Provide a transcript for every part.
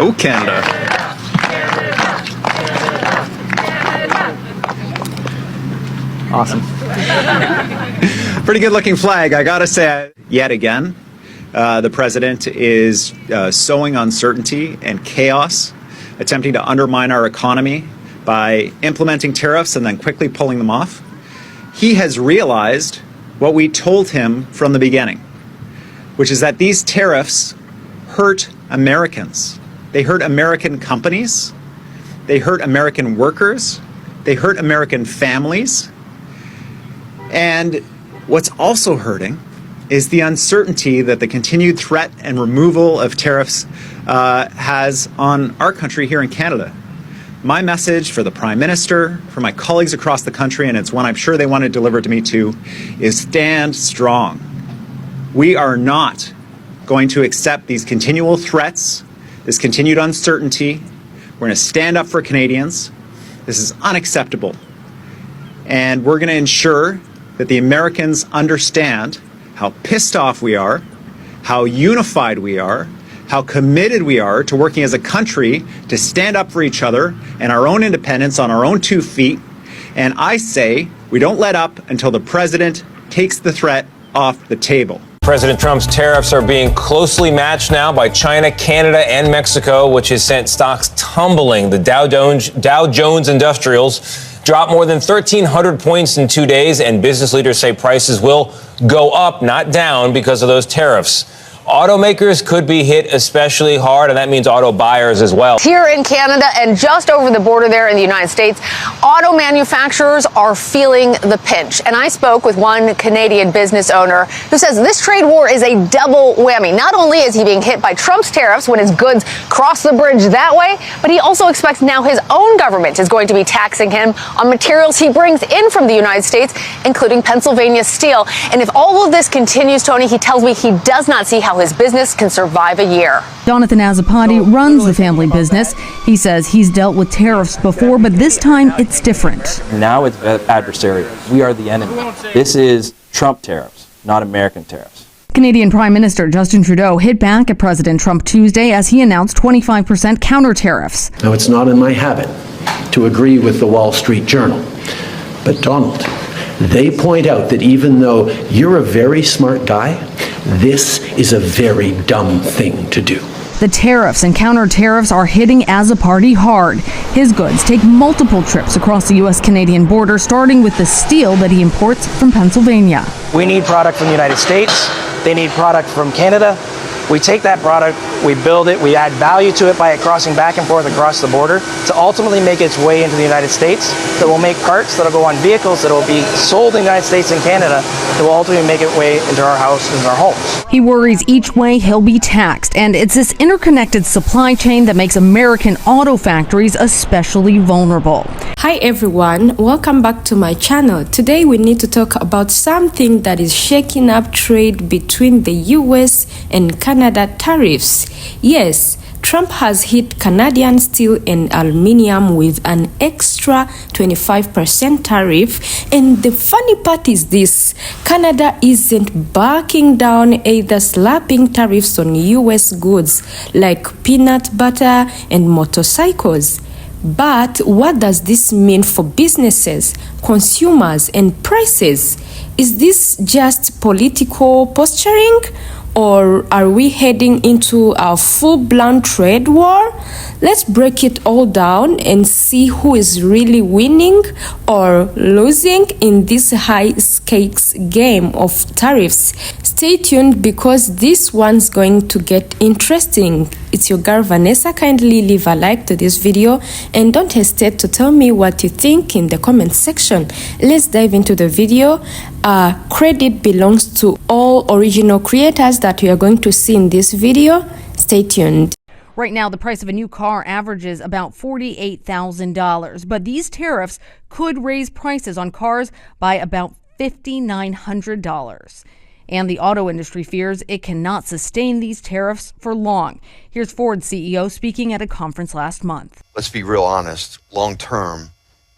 Oh, Canada. Awesome. Pretty good looking flag, I gotta say. Yet again, the president is sowing uncertainty and chaos, attempting to undermine our economy by implementing tariffs and then quickly pulling them off. He has realized what we told him from the beginning, which is that these tariffs hurt Americans. They hurt American companies. They hurt American workers. They hurt American families. And what's also hurting is the uncertainty that the continued threat and removal of tariffs has on our country here in Canada. My message for the Prime Minister, for my colleagues across the country, and it's one I'm sure they want to deliver to me too, is stand strong. We are not going to accept these continual threats, this continued uncertainty. We're going to stand up for Canadians. This is unacceptable. And we're going to ensure that the Americans understand how pissed off we are, how unified we are, how committed we are to working as a country to stand up for each other and our own independence on our own 2 feet. And I say we don't let up until the president takes the threat off the table. President Trump's tariffs are being closely matched now by China, Canada, and Mexico, which has sent stocks tumbling. The Dow Jones Industrials dropped more than 1,300 points in 2 days, and business leaders say prices will go up, not down, because of those tariffs. Automakers could be hit especially hard, and that means auto buyers as well. Here in Canada and just over the border there in the United States, auto manufacturers are feeling the pinch. And I spoke with one Canadian business owner who says this trade war is a double whammy. Not only is he being hit by Trump's tariffs when his goods cross the bridge that way, but he also expects now his own government is going to be taxing him on materials he brings in from the United States, including Pennsylvania steel. And if all of this continues, Tony, he tells me he does not see how his business can survive a year. Jonathan Azapati runs the family business. He says he's dealt with tariffs before, but this time it's different. Now it's adversarial. We are the enemy. This is Trump tariffs, not American tariffs. Canadian Prime Minister Justin Trudeau hit back at President Trump Tuesday as he announced 25% counter tariffs. Now, it's not in my habit to agree with the Wall Street Journal, but Donald, they point out that even though you're a very smart guy, this is a very dumb thing to do. The tariffs and counter tariffs are hitting Azapati hard. His goods take multiple trips across the U.S.-Canadian border, starting with the steel that he imports from Pennsylvania. We need product from the United States. They need product from Canada. We take that product, we build it, we add value to it by it crossing back and forth across the border to ultimately make its way into the United States. That will make parts that will go on vehicles that will be sold in the United States and Canada that will ultimately make its way into our houses and our homes. He worries each way he'll be taxed, and it's this interconnected supply chain that makes American auto factories especially vulnerable. Hi everyone, welcome back to my channel. Today we need to talk about something that is shaking up trade between the US and Canada, tariffs. Yes, Trump has hit Canadian steel and aluminium with an extra 25% tariff. And the funny part is this: Canada isn't backing down, either slapping tariffs on US goods like peanut butter and motorcycles. But what does this mean for businesses, consumers, and prices? Is this just political posturing? Or are we heading into a full-blown trade war? Let's break it all down and see who is really winning or losing in this high-stakes game of tariffs. Stay tuned because this one's going to get interesting. It's your girl Vanessa. Kindly leave a like to this video and don't hesitate to tell me what you think in the comment section. Let's dive into the video. Credit belongs to all original creators that you are going to see in this video. Stay tuned. Right now, the price of a new car averages about $48,000, but these tariffs could raise prices on cars by about $5,900. And the auto industry fears it cannot sustain these tariffs for long. Here's Ford CEO speaking at a conference last month. Let's be real honest. Long term,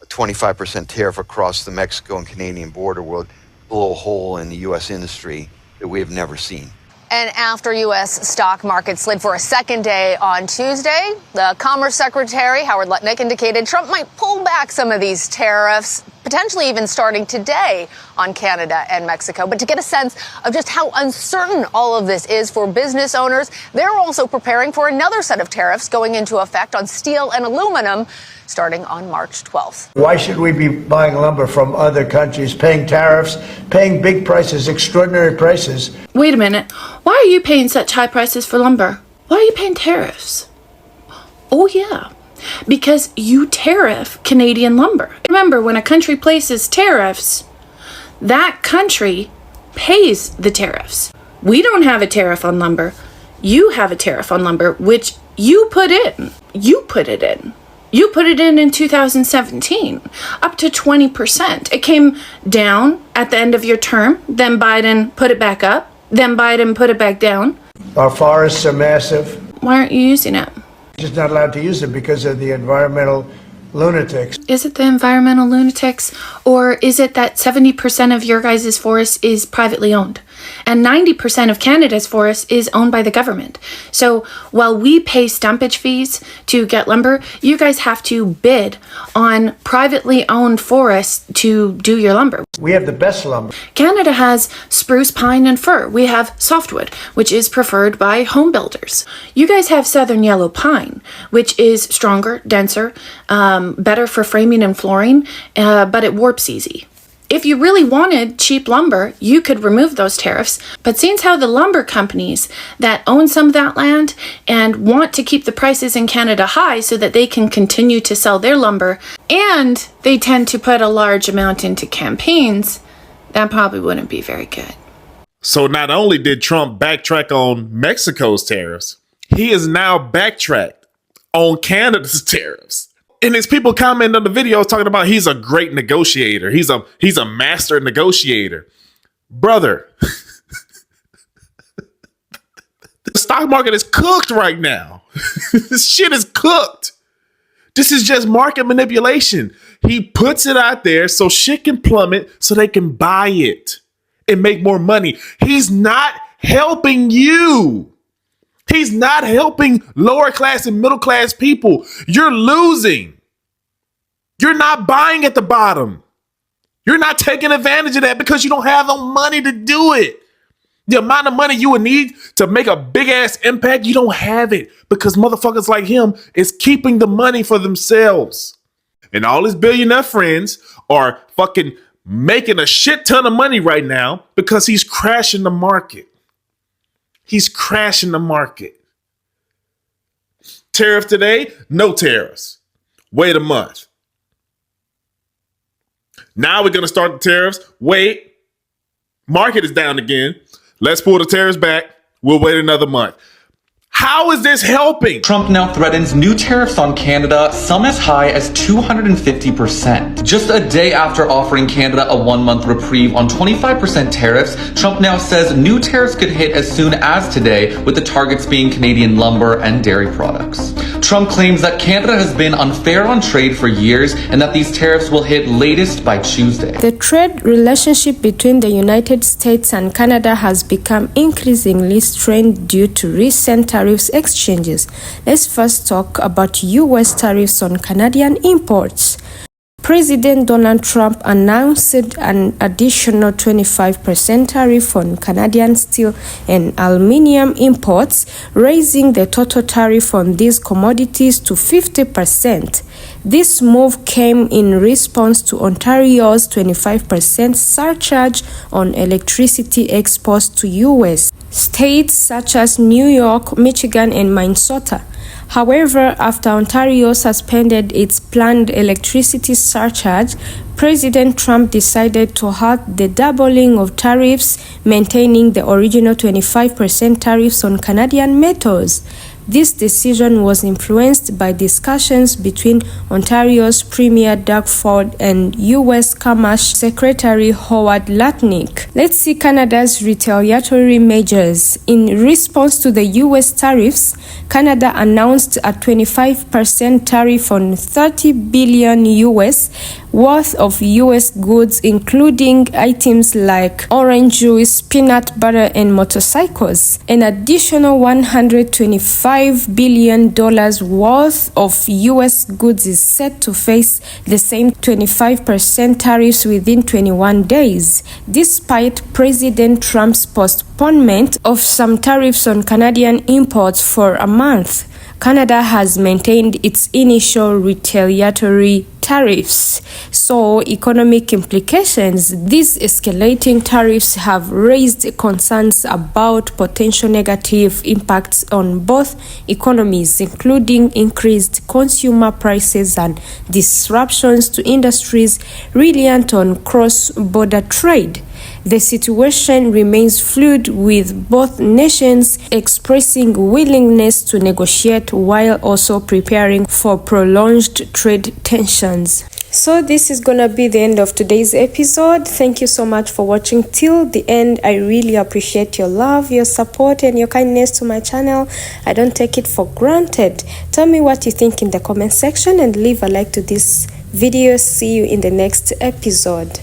a 25% tariff across the Mexico and Canadian border will blow a hole in the U.S. industry that we have never seen. And after U.S. stock markets slid for a second day on Tuesday, the Commerce Secretary, Howard Lutnick, indicated Trump might pull back some of these tariffs, potentially even starting today on Canada and Mexico. But to get a sense of just how uncertain all of this is for business owners, they're also preparing for another set of tariffs going into effect on steel and aluminum starting on March 12th. Why should we be buying lumber from other countries, paying tariffs, paying big prices, extraordinary prices? Wait a minute. Why are you paying such high prices for lumber? Why are you paying tariffs? Oh, yeah. Because you tariff Canadian lumber. Remember, when a country places tariffs, that country pays the tariffs. We don't have a tariff on lumber. You have a tariff on lumber, which you put in. You put it in. You put it in 2017, up to 20%. It came down at the end of your term. Then Biden put it back up. Then Biden put it back down. Our forests are massive. Why aren't you using it? Just not allowed to use it because of the environmental lunatics. Is it the environmental lunatics, or is it that 70% of your guys' forest is privately owned and 90% of Canada's forest is owned by the government? So while we pay stumpage fees to get lumber, you guys have to bid on privately owned forests to do your lumber. We have the best lumber. Canada has spruce, pine, and fir. We have softwood, which is preferred by home builders. You guys have southern yellow pine, which is stronger, denser, better for framing and flooring, but it warps easy. If you really wanted cheap lumber, you could remove those tariffs. But seeing how the lumber companies that own some of that land and want to keep the prices in Canada high so that they can continue to sell their lumber, and they tend to put a large amount into campaigns, that probably wouldn't be very good. So not only did Trump backtrack on Mexico's tariffs, he has now backtracked on Canada's tariffs. And there's people commenting on the videos talking about he's a great negotiator. He's a master negotiator. Brother, the stock market is cooked right now. This shit is cooked. This is just market manipulation. He puts it out there so shit can plummet so they can buy it and make more money. He's not helping you. He's not helping lower class and middle class people. You're losing. You're not buying at the bottom. You're not taking advantage of that because you don't have the money to do it. The amount of money you would need to make a big ass impact, you don't have it because motherfuckers like him is keeping the money for themselves. And all his billionaire friends are fucking making a shit ton of money right now because he's crashing the market. He's crashing the market. Tariff today, no tariffs. Wait a month. Now we're going to start the tariffs. Wait. Market is down again. Let's pull the tariffs back. We'll wait another month. How is this helping? Trump now threatens new tariffs on Canada, some as high as 250%. Just a day after offering Canada a 1-month reprieve on 25% tariffs, Trump now says new tariffs could hit as soon as today, with the targets being Canadian lumber and dairy products. Trump claims that Canada has been unfair on trade for years and that these tariffs will hit latest by Tuesday. The trade relationship between the United States and Canada has become increasingly strained due to recent tariffs exchanges. Let's first talk about U.S. tariffs on Canadian imports. President Donald Trump announced an additional 25% tariff on Canadian steel and aluminium imports, raising the total tariff on these commodities to 50%. This move came in response to Ontario's 25% surcharge on electricity exports to U.S. states such as New York, Michigan, and Minnesota. However, after Ontario suspended its planned electricity surcharge, President Trump decided to halt the doubling of tariffs, maintaining the original 25% tariffs on Canadian metals. This decision was influenced by discussions between Ontario's Premier Doug Ford and U.S. Commerce Secretary Howard Lutnick. Let's see Canada's retaliatory measures. In response to the U.S. tariffs, Canada announced a 25% tariff on $30 billion worth of US goods, including items like orange juice, peanut butter, and motorcycles. An additional $125 billion worth of US goods is set to face the same 25% tariffs within 21 days, despite President Trump's postponement of some tariffs on Canadian imports for a month. Canada has maintained its initial retaliatory tariffs. So, economic implications. These escalating tariffs have raised concerns about potential negative impacts on both economies, including increased consumer prices and disruptions to industries reliant on cross-border trade. The situation remains fluid, with both nations expressing willingness to negotiate while also preparing for prolonged trade tensions. So this is gonna be the end of today's episode. Thank you so much for watching till the end. I really appreciate your love, your support, and your kindness to my channel. I don't take it for granted. Tell me what you think in the comment section and leave a like to this video. See you in the next episode.